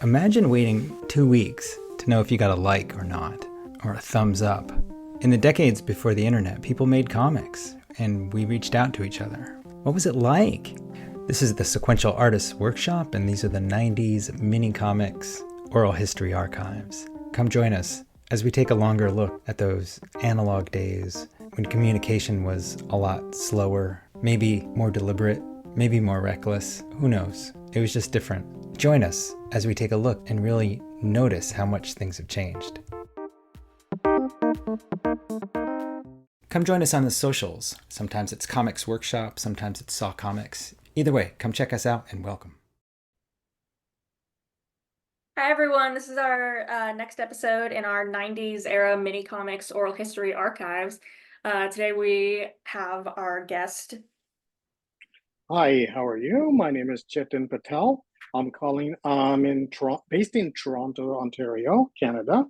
Imagine waiting 2 weeks to know if you got a like or not, or a thumbs up. In the decades before the internet, people made comics, and we reached out to each other. What was it like? This is the Sequential Artists Workshop, and these are the 90s mini comics oral history archives. Come join us as we take a longer look at those analog days when communication was a lot slower, maybe more deliberate, maybe more reckless. Who knows? It was just different. Join us as we take a look and really notice how much things have changed. Come join us on the socials. Sometimes it's Comics Workshop, sometimes it's Saw Comics. Either way, come check us out and welcome. Hi everyone, this is our next episode in our 90s era mini comics oral history archives. Today we have our guest. Hi, how are you? My name is Chetan Patel. Based in Toronto, Ontario, Canada.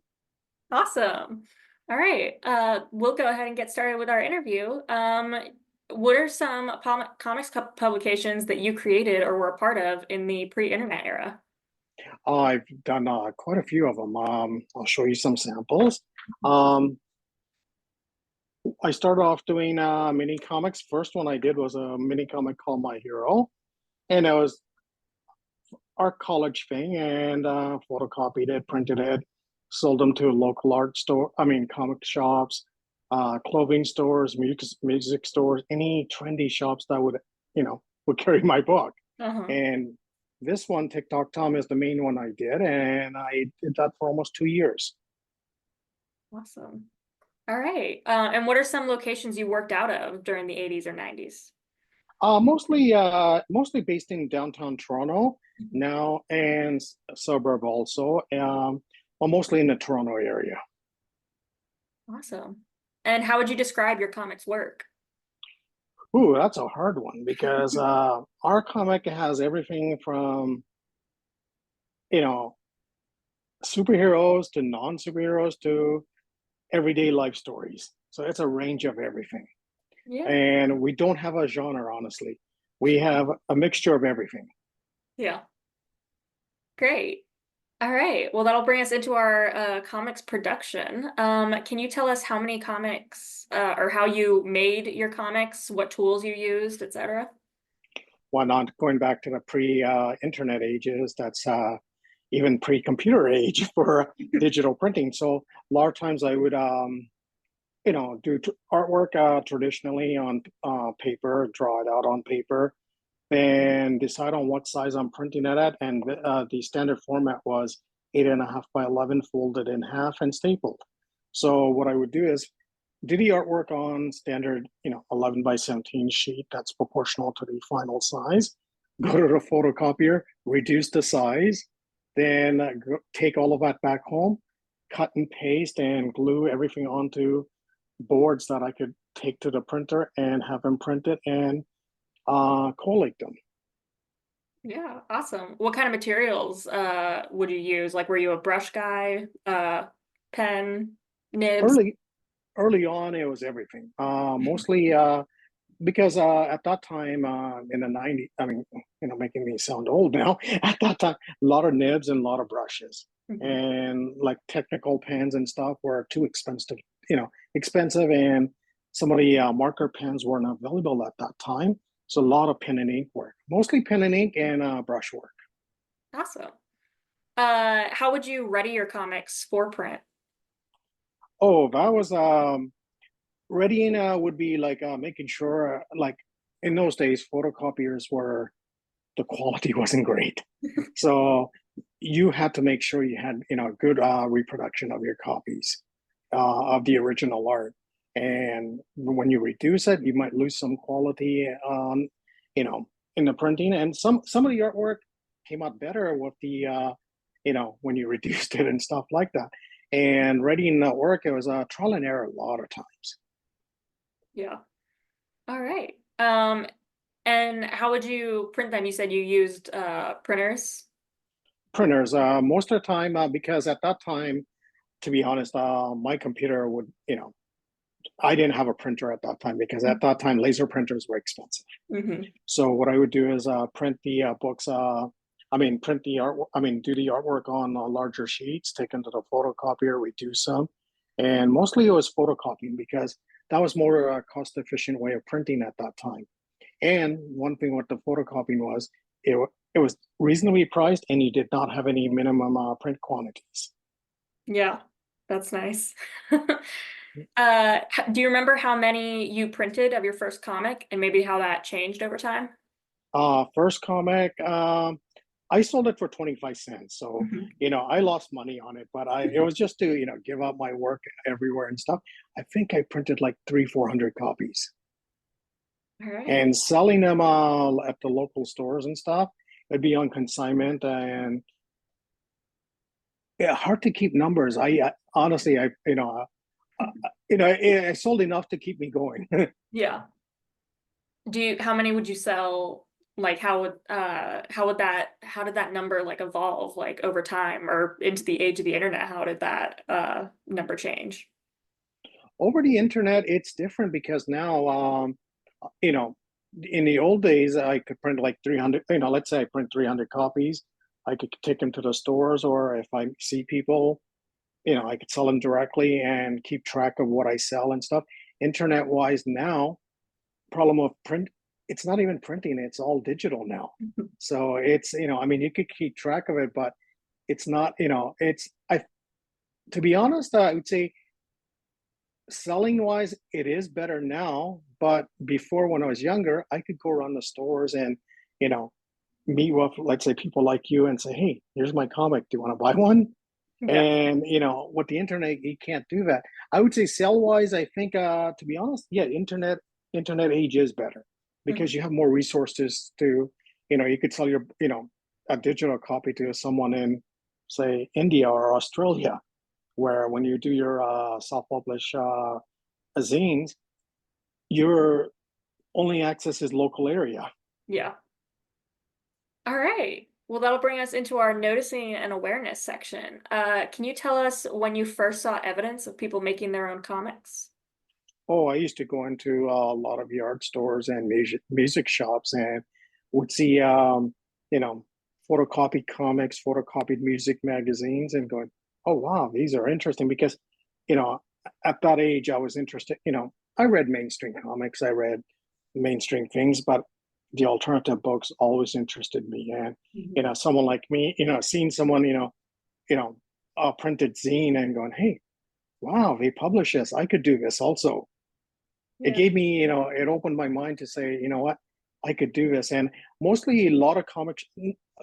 Awesome. All right, we'll go ahead and get started with our interview. What are some comics publications that you created or were a part of in the pre-internet era? I've done quite a few of them. I'll show you some samples. I started off doing mini comics. First one I did was a mini comic called My Hero, and it was our college thing, and photocopied it, printed it, sold them to local comic shops, clothing stores, music stores, any trendy shops that would carry my book. And this one, TikTok Tom, is the main one I did, and I did that for almost 2 years. Awesome. All right. And what are some locations you worked out of during the 80s or 90s? Mostly based in downtown Toronto now, and suburb also. Well, mostly in the Toronto area. Awesome. And how would you describe your comics work? Ooh, that's a hard one because our comic has everything from, superheroes to non-superheroes to everyday life stories. So it's a range of everything. Yeah. And we don't have a genre, honestly. We have a mixture of everything. Yeah. Great. All right. Well, that'll bring us into our comics production. Can you tell us how many comics or how you made your comics, what tools you used, etc.? Why not going back to the pre-internet ages? That's even pre-computer age for digital printing. So a lot of times I would, do artwork traditionally on paper, draw it out on paper, and decide on what size I'm printing it at. And the standard format was 8.5 by 11, folded in half and stapled. So what I would do is do the artwork on standard, 11 by 17 sheet that's proportional to the final size. Go to the photocopier, reduce the size, then take all of that back home, cut and paste and glue everything onto boards that I could take to the printer and have them printed and collate them. Yeah, awesome. What kind of materials would you use? Like, were you a brush guy, pen, nibs? Early on, it was everything. Mostly because at that time in the 90s, making me sound old now, at that time, a lot of nibs and a lot of brushes. And like technical pens and stuff were too expensive, and some of the marker pens weren't available at that time. So a lot of pen and ink work, mostly pen and ink and brush work. Awesome. How would you ready your comics for print? Oh, that was readying would be like making sure like in those days photocopiers were the quality wasn't great. So you had to make sure you had good reproduction of your copies of the original art. And when you reduce it, you might lose some quality in the printing. And some of the artwork came out better with the when you reduced it and stuff like that. And readying that work, it was a trial and error a lot of times. Yeah. All right. And how would you print them? You said you used printers. Printers, most of the time, because at that time, to be honest, my computer would, I didn't have a printer at that time because at that time laser printers were expensive. So what I would do is print the books print the art. Do the artwork on larger sheets, take them to the photocopier, reduce them, and mostly it was photocopying because that was more a cost efficient way of printing at that time. And one thing with the photocopying was it was reasonably priced, and you did not have any minimum print quantities. Yeah, that's nice. Do you remember how many you printed of your first comic and maybe how that changed over time? First comic, I sold it for 25 cents. So, Mhm. I lost money on it, but it was just to, give out my work everywhere and stuff. I think I printed like 400 copies All right. and selling them at the local stores and stuff. It'd be on consignment and yeah, hard to keep numbers. I honestly, I sold enough to keep me going. Yeah. How many would you sell? Like how did that number like evolve like over time or into the age of the internet? How did that number change? Over the internet, it's different because now, you know, in the old days, I could print like 300, let's say I print 300 copies. I could take them to the stores, or if I see people, I could sell them directly and keep track of what I sell and stuff. Internet wise now, problem of print, it's not even printing, it's all digital now. So it's, you could keep track of it, but it's not, to be honest, I would say selling wise, it is better now. But before, when I was younger, I could go around the stores and, you know, meet with, let's say, people like you and say, hey, here's my comic. Do you want to buy one? Yeah. And, with the internet, you can't do that. I would say sell wise, I think, to be honest, yeah, internet age is better because Mhm. you have more resources to, you could sell your, a digital copy to someone in, say, India or Australia, where when you do your self-publish zines, your only access is local area. Yeah. All right. Well, that'll bring us into our noticing and awareness section. Can you tell us when you first saw evidence of people making their own comics? Oh, I used to go into a lot of yard stores and music shops and would see, you know, photocopied comics, photocopied music magazines, and going, oh, wow, these are interesting because, you know, at that age, I was interested, I read mainstream comics, I read mainstream things, but the alternative books always interested me. And, Mhm. someone like me, seeing someone, you know, a printed zine and going, hey, wow, they publish this. I could do this also. It Yeah. gave me, it opened my mind to say, you know what, I could do this. And mostly a lot of comics,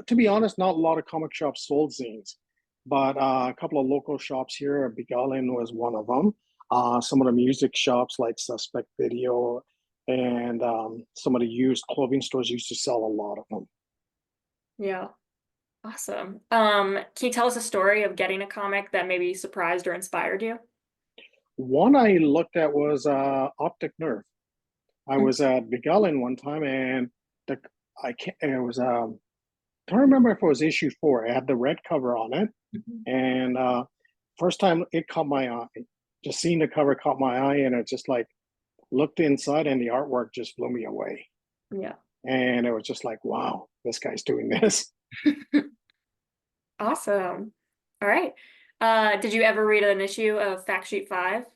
to be honest, not a lot of comic shops sold zines, but a couple of local shops here, Big Island was one of them. Some of the music shops like Suspect Video and some of the used clothing stores used to sell a lot of them. Yeah. Awesome. Can you tell us a story of getting a comic that maybe surprised or inspired you? One I looked at was Optic Nerve. I Mhm. was at Big Island one time and the I can't, it was I don't remember if it was issue 4. It had the red cover on it, Mhm. and first time it caught my eye. Just seeing the cover caught my eye, and it just like looked inside, and the artwork just blew me away. Yeah. And it was just like, wow, this guy's doing this. Awesome. All right. Did you ever read an issue of Fact Sheet 5?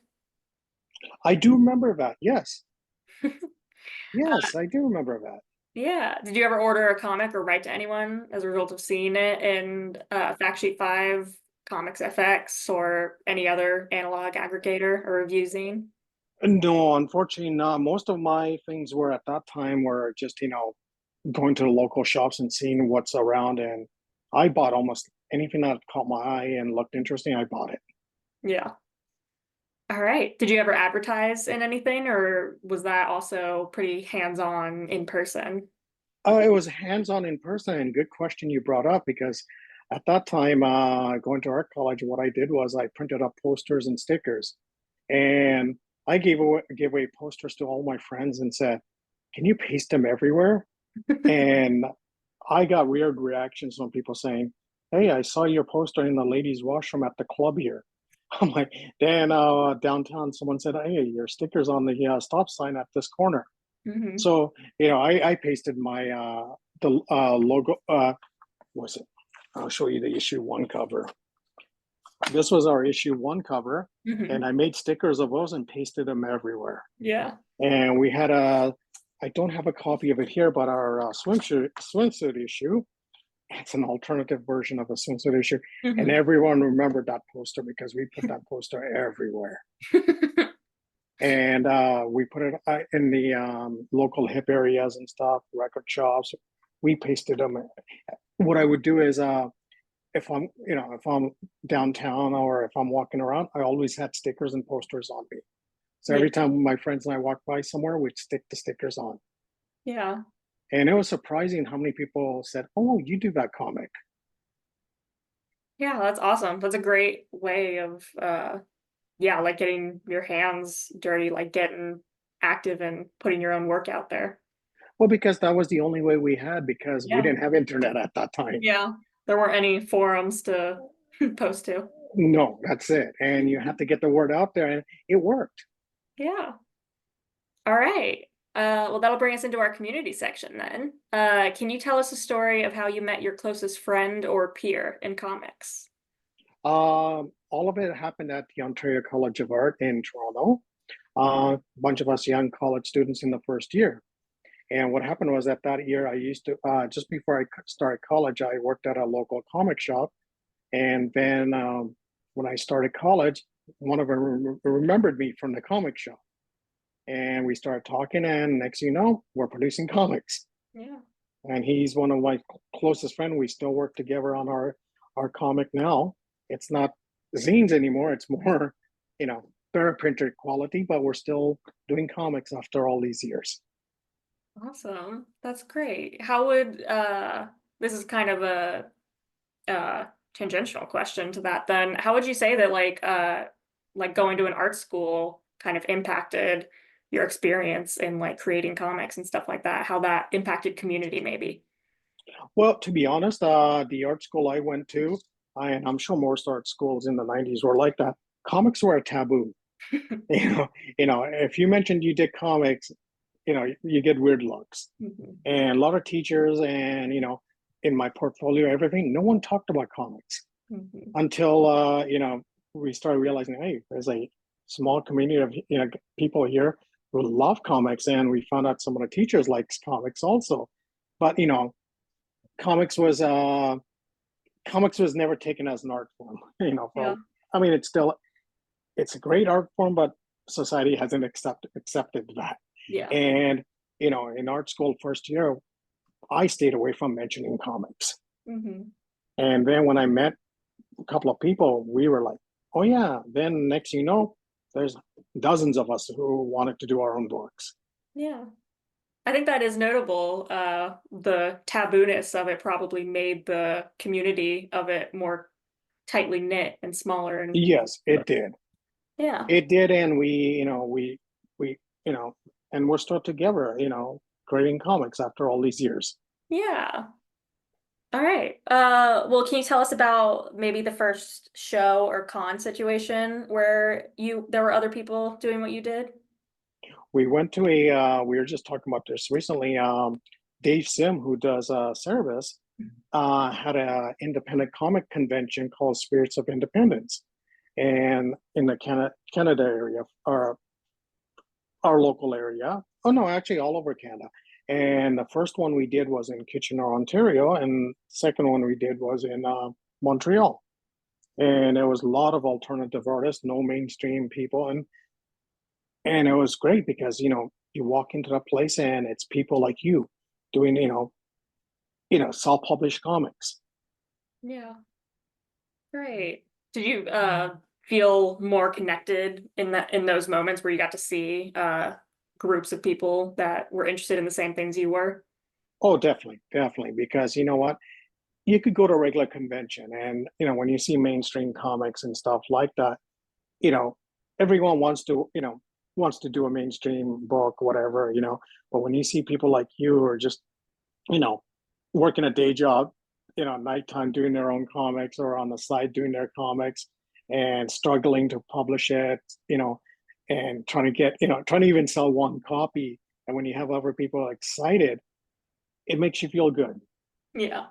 I do remember that. Yes, yes, I do remember that. Yeah. Did you ever order a comic or write to anyone as a result of seeing it in Fact Sheet 5, Comics FX, or any other analog aggregator or review zine? No, unfortunately, not. Most of my things were at that time were just going to the local shops and seeing what's around, and I bought almost anything that caught my eye and looked interesting. I bought it. Yeah. All right. Did you ever advertise in anything, or was that also pretty hands-on in person? It was hands-on in person, and good question you brought up because at that time, going to art college, what I did was I printed up posters and stickers, and I gave away posters to all my friends and said, "Can you paste them everywhere?" And I got weird reactions from people saying, "Hey, I saw your poster in the ladies' washroom at the club here." I'm like, then downtown, someone said, "Hey, your sticker's on the stop sign at this corner." Hmm. So, I pasted my the logo was it? I'll show you the issue 1 cover. This was our issue 1 cover, Mhm. and I made stickers of those and pasted them everywhere. Yeah. And we had I don't have a copy of it here, but our swimsuit issue, it's an alternative version of a swimsuit issue. And Mhm. everyone remembered that poster because we put that poster everywhere. And we put it in the local hip areas and stuff, record shops. We pasted them. What I would do is if I'm downtown or if I'm walking around, I always had stickers and posters on me. So Yeah. every time my friends and I walked by somewhere, we'd stick the stickers on. Yeah. And it was surprising how many people said, "Oh, you do that comic." Yeah, that's awesome. That's a great way of yeah, like getting your hands dirty, like getting active and putting your own work out there. Well, because that was the only way we had because we Yeah. didn't have internet at that time. Yeah. There weren't any forums to post to. No, that's it. And you have to get the word out there, and it worked. Yeah. All right. Well, that'll bring us into our community section then. Can you tell us a story of how you met your closest friend or peer in comics? All of it happened at the Ontario College of Art in Toronto. A bunch of us young college students in the first year. And what happened was that year I used to, just before I started college, I worked at a local comic shop. And then when I started college, one of them remembered me from the comic shop. And we started talking, and next thing you know, we're producing comics. Yeah. And he's one of my closest friends. We still work together on our comic now. It's not zines anymore. It's more, better printed quality, but we're still doing comics after all these years. Awesome. That's great. How would this is kind of a tangential question to that then. How would you say that like going to an art school kind of impacted your experience in like creating comics and stuff like that? How that impacted community maybe? Well, to be honest, the art school I went to, and I'm sure most art schools in the 90s were like that. Comics were a taboo. If you mentioned you did comics, you get weird looks. Mhm. And a lot of teachers and, in my portfolio, everything, no one talked about comics Mhm. until, we started realizing, hey, there's a small community of, people here who love comics. And we found out some of the teachers likes comics also. But, comics was uh comics was never taken as an art form. Yeah. I mean, it's a great art form, but society hasn't accepted that. Yeah. And in art school first year, I stayed away from mentioning comics. Hmm. And then when I met a couple of people, we were like, oh yeah. Then next there's dozens of us who wanted to do our own books. Yeah. I think that is notable. The tabooness of it probably made the community of it more tightly knit and smaller and Yes, it did. yeah. It did, and we and we're still together, creating comics after all these years. Yeah. All right. Well, can you tell us about maybe the first show or con situation where there were other people doing what you did? We went to we were just talking about this recently. Dave Sim, who does Cerebus, had a independent comic convention called Spirits of Independence, and in the Canada area, our local area. Oh no, actually all over Canada. And the first one we did was in Kitchener, Ontario, and second one we did was in Montreal. And there was a lot of alternative artists, no mainstream people, and it was great because you walk into the place and it's people like you doing self-published comics. Yeah. Great. Did you feel more connected in those moments where you got to see groups of people that were interested in the same things you were? Oh, definitely, because you know what, you could go to a regular convention and when you see mainstream comics and stuff like that, you know everyone wants to do a mainstream book, whatever, but when you see people like you who are just you know working a day job, nighttime doing their own comics or on the side doing their comics and struggling to publish it, and trying to even sell one copy, and when you have other people excited, it makes you feel good. Yeah.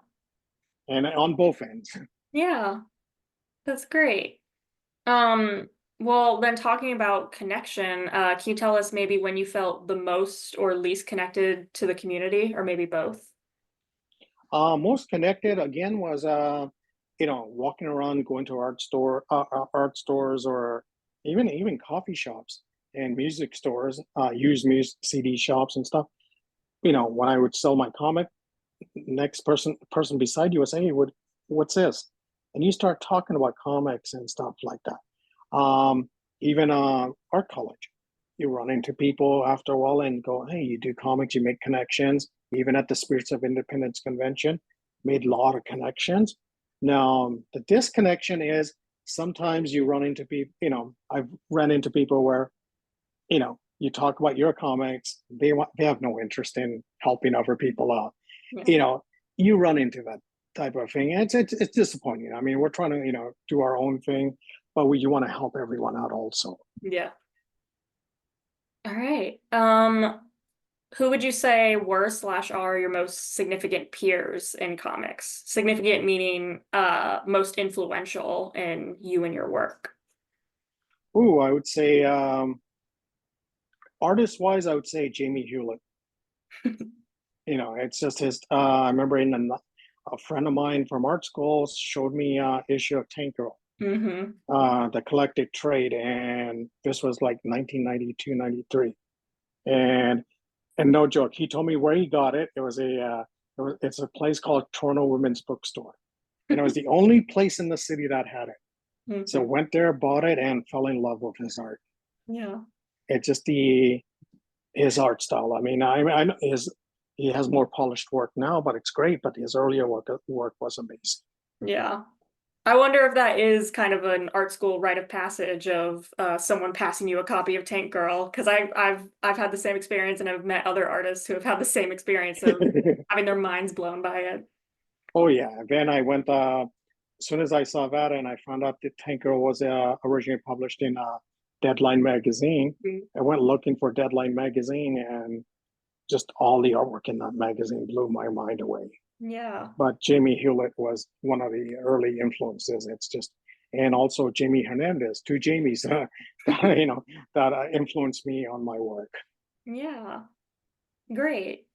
and on both ends. Yeah, that's great. Well, then talking about connection, can you tell us maybe when you felt the most or least connected to the community, or maybe both? Most connected again was walking around, going to art stores, or even coffee shops and music stores, used music CD shops and stuff. When I would sell my comic, next person beside you would say, "Hey, what's this?" And you start talking about comics and stuff like that. Even art college, you run into people after a while and go, "Hey, you do comics, you make connections." Even at the Spirits of Independence convention, made a lot of connections. Now, the disconnection is sometimes you run into people. I've run into people where you talk about your comics, they have no interest in helping other people out. Yeah. You run into that type of thing. It's disappointing. I mean, we're trying to do our own thing, but you want to help everyone out also. Yeah. All right. Who would you say were slash are your most significant peers in comics? Significant meaning most influential in you and your work. Ooh, I would say artist wise, I would say Jamie Hewlett. It's just his. I remember a friend of mine from art school showed me issue of Tank Girl, Mm-hmm. the collected trade, and this was like 1992, 93. And no joke, he told me where he got it. It's a place called Toronto Women's Bookstore, and it was the only place in the city that had it. Mm-hmm. So went there, bought it, and fell in love with his art. Yeah. It's just his art style. I mean, I know he has more polished work now, but it's great. But his earlier work was amazing. Yeah. I wonder if that is kind of an art school rite of passage of someone passing you a copy of Tank Girl, because I've had the same experience and I've met other artists who have had the same experience of having their minds blown by it. Oh yeah. Then I went as soon as I saw that and I found out that Tank Girl was originally published in Deadline magazine. Mm-hmm. I went looking for Deadline magazine, and just all the artwork in that magazine blew my mind away. Yeah. But Jamie Hewlett was one of the early influences. And also Jamie Hernandez, two Jamies, that influenced me on my work. Yeah. Great.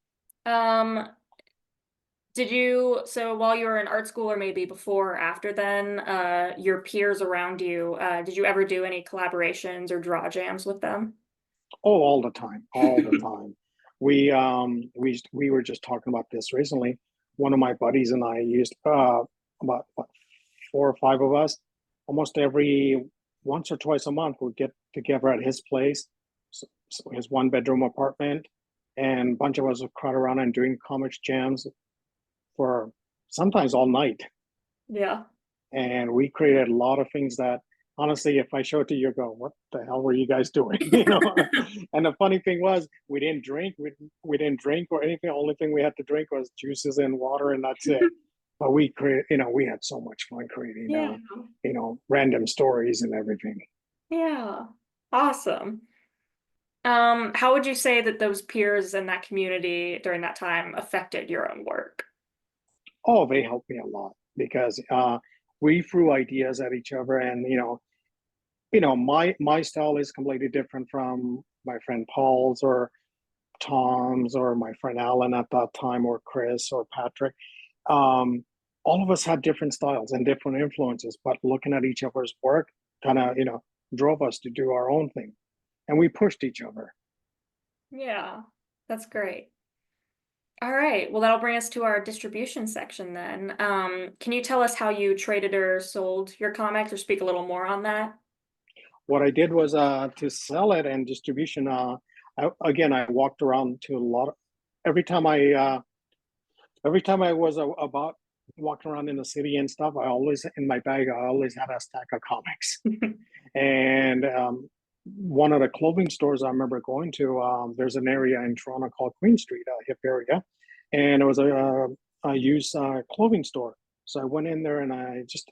So while you were in art school or maybe before or after then, your peers around you, did you ever do any collaborations or draw jams with them? Oh, all the time, all the time. We were just talking about this recently. One of my buddies and I used about what, 4 or 5 of us, almost every once or twice a month, would get together at his place, so his 1 bedroom apartment, and a bunch of us would crowd around and doing comics jams for sometimes all night. Yeah. And we created a lot of things that honestly, if I show it to you, go, what the hell were you guys doing? And the funny thing was, we didn't drink or anything. The only thing we had to drink was juices and water, and that's it. But we had so much fun creating Yeah. random stories and everything. Yeah. Awesome. How would you say that those peers and that community during that time affected your own work? Oh, they helped me a lot because we threw ideas at each other, and my style is completely different from my friend Paul's or Tom's or my friend Alan at that time, or Chris or Patrick. Um, all of us had different styles and different influences, but looking at each other's work kind of, drove us to do our own thing. And we pushed each other. Yeah, that's great. All right, well, that'll bring us to our distribution section then. Can you tell us how you traded or sold your comics, or speak a little more on that? What I did was to sell it and distribution. I walked around to a lot of, every time I was about walking around in the city and stuff, in my bag, I always had a stack of comics. And one of the clothing stores I remember going to, there's an area in Toronto called Queen Street, a hip area, and it was a used clothing store. So I went in there and I just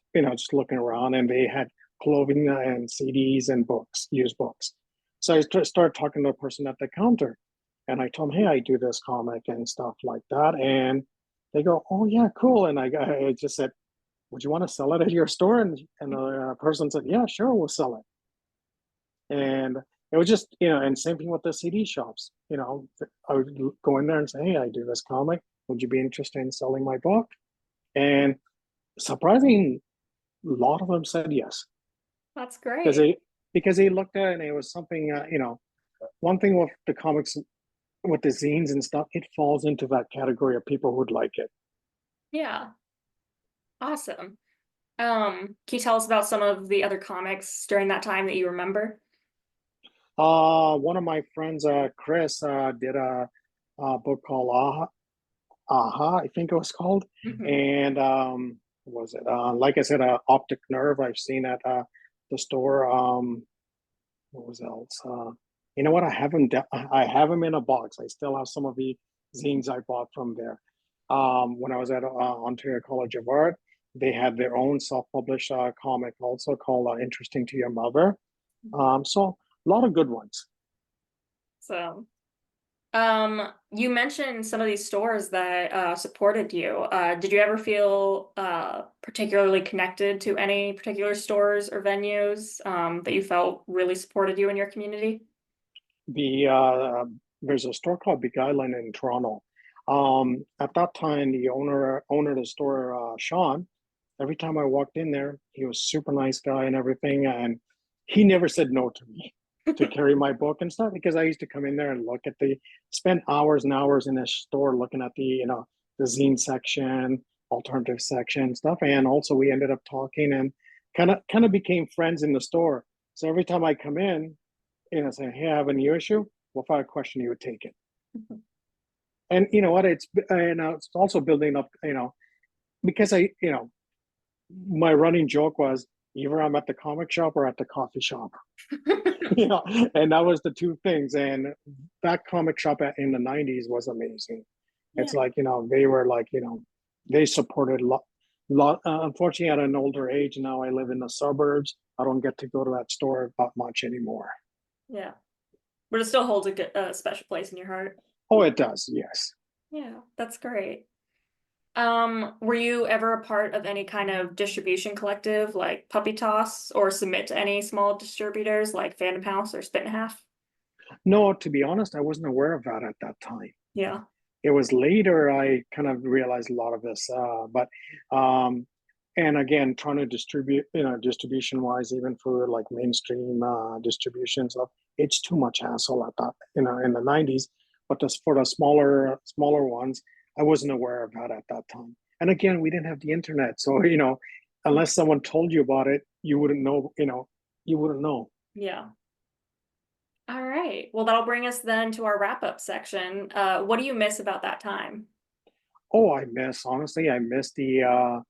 looking around, and they had clothing and CDs and books, used books. So I started talking to the person at the counter, and I told him, "Hey, I do this comic and stuff like that." And They go, oh yeah, cool. And I just said, would you want to sell it at your store? And the person said, yeah, sure, we'll sell it. And it was just, and same thing with the CD shops. I would go in there and say, hey, I do this comic. Would you be interested in selling my book? And surprising, a lot of them said yes. That's because great. they because they looked at it and it was something, one thing with the comics, with the zines and stuff, it falls into that category of people who'd like it. Yeah. Awesome. Can you tell us about some of the other comics during that time that you remember? One of my friends, Chris, did a book called Aha, I think it was called. Hmm. And what was it? Like I said, Optic Nerve, I've seen at the store. What was else? You know what? I have them in a box. I still have some of the zines I bought from there. When I was at Ontario College of Art, they had their own self-published comic also called Interesting to Your Mother. So a lot of good ones. So, you mentioned some of these stores that supported you. Did you ever feel particularly connected to any particular stores or venues that you felt really supported you in your community? There's a store called Big Island in Toronto. At that time, the owner of the store, Sean, every time I walked in there, he was super nice guy and everything, and he never said no to me to carry my book and stuff, because I used to come in there and spend hours and hours in this store looking at the zine section, alternative section stuff, and also we ended up talking and kind of became friends in the store. So every time I come in, say, hey, I have a new issue. Well, if I had a question, he would take it. And you know what? It's also building up. Because my running joke was either I'm at the comic shop or at the coffee shop. And that was the two things. And that comic shop in the '90s was amazing. Yeah. It's like they were like they supported a lot. Unfortunately, at an older age now, I live in the suburbs. I don't get to go to that store that much anymore. Yeah. But it still holds a good, special place in your heart. Oh, it does. Yes. Yeah, that's great. Were you ever a part of any kind of distribution collective like Puppy Toss or submit to any small distributors like Phantom House or Spit and a Half? No, to be honest, I wasn't aware of that at that time. Yeah. It was later I kind of realized a lot of this, but and again, trying to distribute, distribution wise, even for like mainstream distribution stuff, it's too much hassle at that, in the '90s. But just for the smaller ones, I wasn't aware of that at that time. And again, we didn't have the internet, so unless someone told you about it, you wouldn't know. You wouldn't know. Yeah. All right. Well, that'll bring us then to our wrap up section. What do you miss about that time? Oh, honestly, I miss the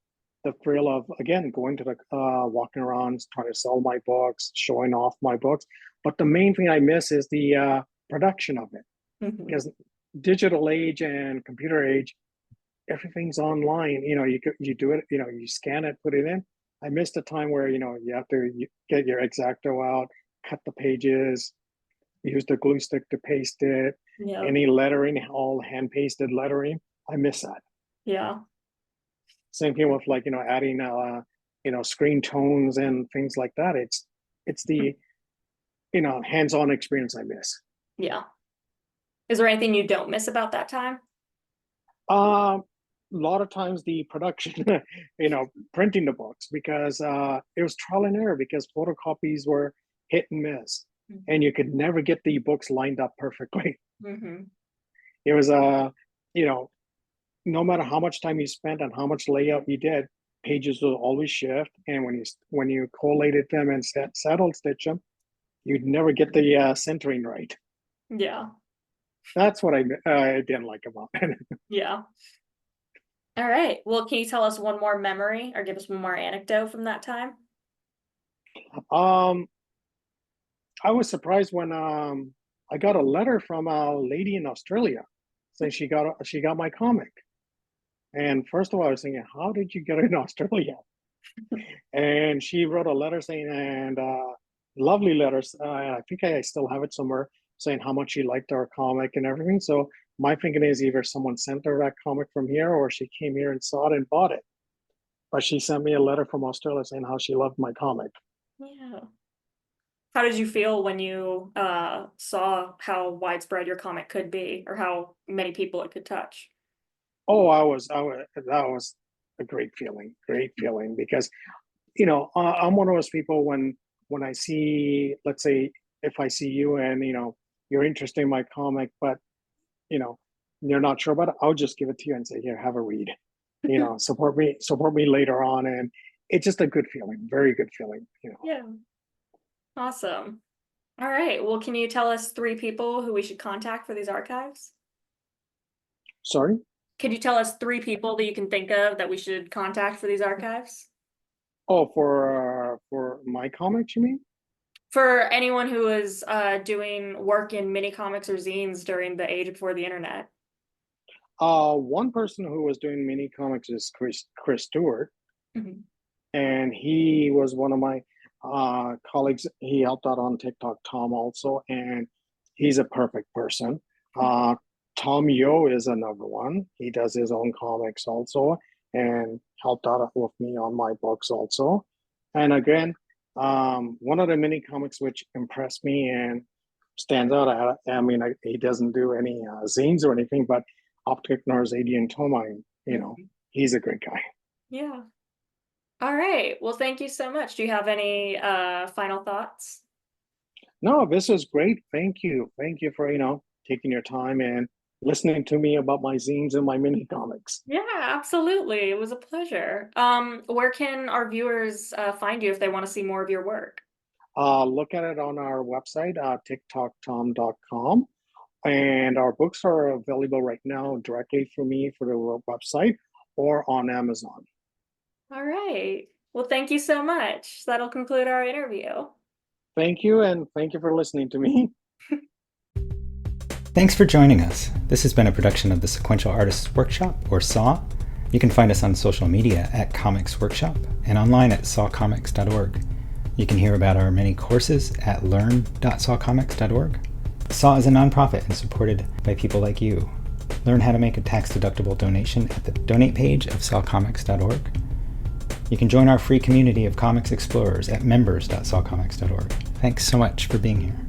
thrill of again going to the walking around, trying to sell my books, showing off my books. But the main thing I miss is the production of it, Mhm. because digital age and computer age, everything's online. You do it. You scan it, put it in. I missed the time where you have to get your X-Acto out, cut the pages, use the glue stick to paste it. Yeah. Any lettering, all hand pasted lettering. I miss that. Yeah. Same thing with like adding screen tones and things like that. It's the hands-on experience I miss. Yeah. Is there anything you don't miss about that time? A lot of times the production, printing the books, because it was trial and error, because photocopies were hit and miss, and you could never get the books lined up perfectly. Mm-hmm. It was you know no matter how much time you spent and how much layout you did, pages will always shift. And when you collated them and saddle stitch them, you'd never get the centering right. Yeah. That's what I didn't like about it. Yeah. All right. Well, can you tell us one more memory or give us one more anecdote from that time? um, I was surprised when I got a letter from a lady in Australia saying she got my comic. And first of all, I was thinking, how did you get it in Australia? And she wrote a letter saying, and lovely letters. I think I still have it somewhere, saying how much she liked our comic and everything. So my thinking is either someone sent her that comic from here or she came here and saw it and bought it. But she sent me a letter from Australia saying how she loved my comic. Yeah. How did you feel when you saw how widespread your comic could be, or how many people it could touch? Oh, that was a great feeling because, I'm one of those people when I see, let's say, if I see you and, you're interested in my comic, but, you know, you're not sure about it, I'll just give it to you and say, here, have a read, support me later on. And it's just a good feeling, very good feeling. Yeah. Awesome. All right. Well, can you tell us 3 people who we should contact for these archives? Sorry. Could you tell us 3 people that you can think of that we should contact for these archives? Oh, for my comics, you mean? For anyone who is doing work in mini comics or zines during the age before the internet. One person who was doing mini comics is Chris Stewart, Mhm. and he was one of my colleagues. He helped out on TikTok, Tom also, and he's a perfect person. Tom Yo is another one. He does his own comics also, and helped out with me on my books also. And again, one of the mini comics which impressed me and stands out. I mean, he doesn't do any zines or anything, but Optic Narzadian Tomine, he's a great guy. Yeah. All right. Well, thank you so much. Do you have any final thoughts? No, this was great. Thank you. Thank you for, taking your time and listening to me about my zines and my mini comics. Yeah, absolutely. It was a pleasure. Where can our viewers find you if they want to see more of your work? Look at it on our website, tiktoktom.com. And our books are available right now directly for me for the website or on Amazon. All right. Well, thank you so much. That'll conclude our interview. Thank you, and thank you for listening to me. Thanks for joining us. This has been a production of the Sequential Artists Workshop, or SAW. You can find us on social media at Comics Workshop and online at sawcomics.org. You can hear about our many courses at learn.sawcomics.org. SAW is a nonprofit and supported by people like you. Learn how to make a tax-deductible donation at the donate page of sawcomics.org. You can join our free community of comics explorers at members.sawcomics.org. Thanks so much for being here.